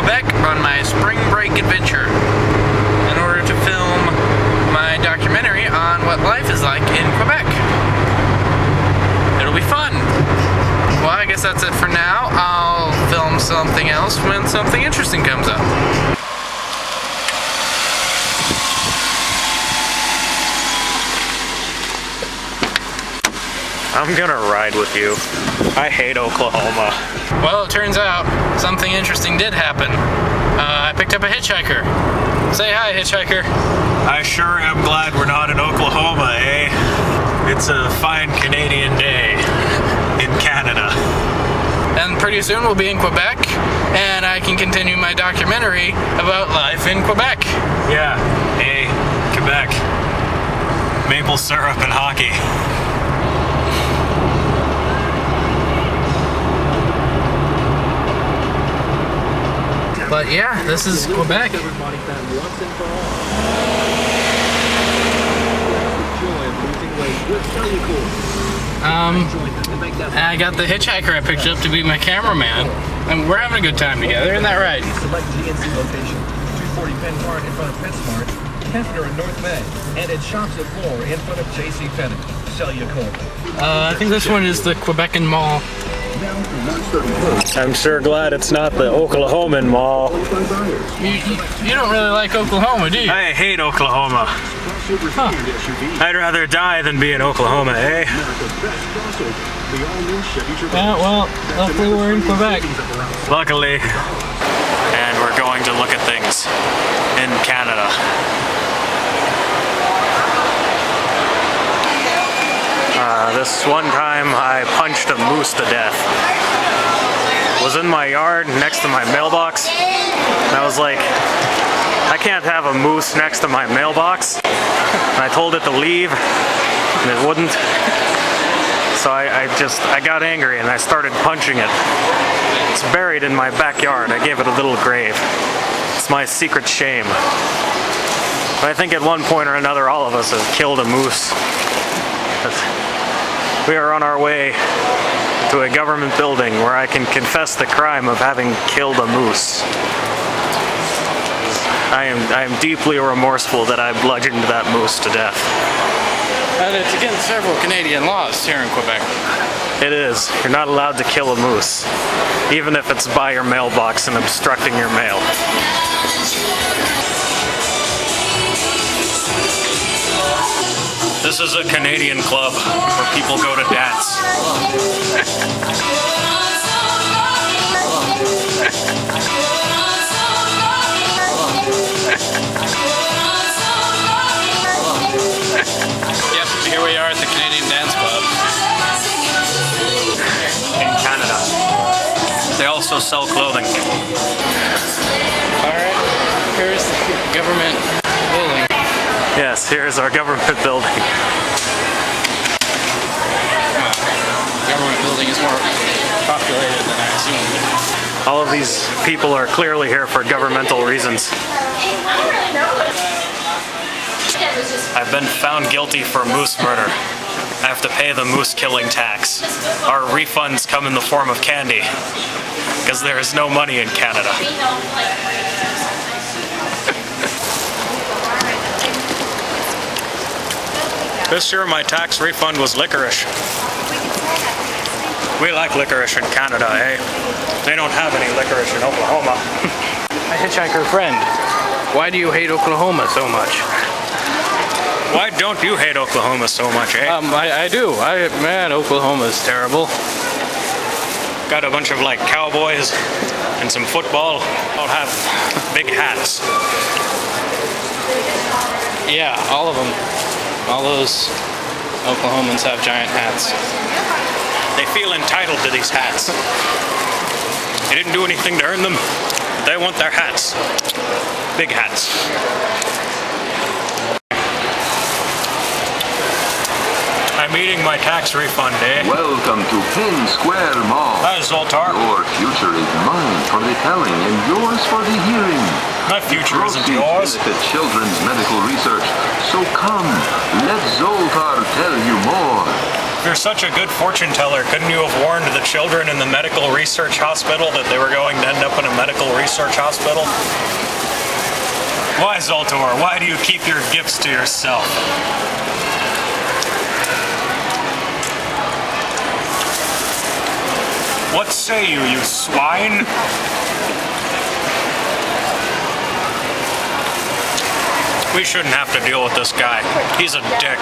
Quebec on my spring break adventure in order to film my documentary on what life is like in Quebec. It'll be fun. Well, I guess that's it for now. I'll film something else when something interesting comes up. I'm gonna ride with you. I hate Oklahoma. Well, it turns out something interesting did happen. I picked up a hitchhiker. Say hi, hitchhiker. I sure am glad we're not in Oklahoma, eh? It's a fine Canadian day in Canada. And pretty soon we'll be in Quebec, and I can continue my documentary about life in Quebec. Yeah, hey, Quebec. Maple syrup and hockey. But yeah, this is Quebec. I got the hitchhiker I picked up to be my cameraman, and we're having a good time together, isn't that right? Select GNC location, 240 Penn Park in front of PetSmart, Hefner in North Bay, and at Shops at Moore in front of J.C. Penney. Cellucor. I think this one is the Quebecan Mall. I'm sure glad it's not the Oklahoman Mall. You don't really like Oklahoma, do you? I hate Oklahoma. Huh. I'd rather die than be in Oklahoma, eh? Yeah, well, luckily we're in Quebec. Luckily. And we're going to look at things in Canada. This one time I punched a moose to death. It was in my yard next to my mailbox. And I was like, I can't have a moose next to my mailbox. And I told it to leave, and it wouldn't. So I got angry and I started punching it. It's buried in my backyard. I gave it a little grave. It's my secret shame. But I think at one point or another all of us have killed a moose. We are on our way to a government building where I can confess the crime of having killed a moose. I am deeply remorseful that I bludgeoned that moose to death. And it's against several Canadian laws here in Quebec. It is. You're not allowed to kill a moose, even if it's by your mailbox and obstructing your mail. This is a Canadian club where people go to dance. Yep, here we are at the Canadian Dance Club. In Canada. They also sell clothing. Alright, here's the government building. Yes, here's our government building. Government building is more populated than I assumed. All of these people are clearly here for governmental reasons. I've been found guilty for moose murder. I have to pay the moose killing tax. Our refunds come in the form of candy, because there is no money in Canada. This year my tax refund was licorice. We like licorice in Canada, eh? They don't have any licorice in Oklahoma. My hitchhiker friend, why do you hate Oklahoma so much? Why don't you hate Oklahoma so much, eh? I do. Man, Oklahoma's terrible. Got a bunch of like cowboys and some football. All have big hats. Yeah, all of them. All those Oklahomans have giant hats. They feel entitled to these hats. They didn't do anything to earn them. They want their hats. Big hats. I'm eating my tax refund, eh? Welcome to Penn Square Mall. Hi, Zoltar. Your future is mine for the telling and yours for the hearing. My future isn't Proceeds yours. benefit children's medical research. So come, let Zoltar tell you more. If you're such a good fortune teller, couldn't you have warned the children in the medical research hospital that they were going to end up in a medical research hospital? Why, Zoltor? Why do you keep your gifts to yourself? What say you, you swine? We shouldn't have to deal with this guy. He's a dick.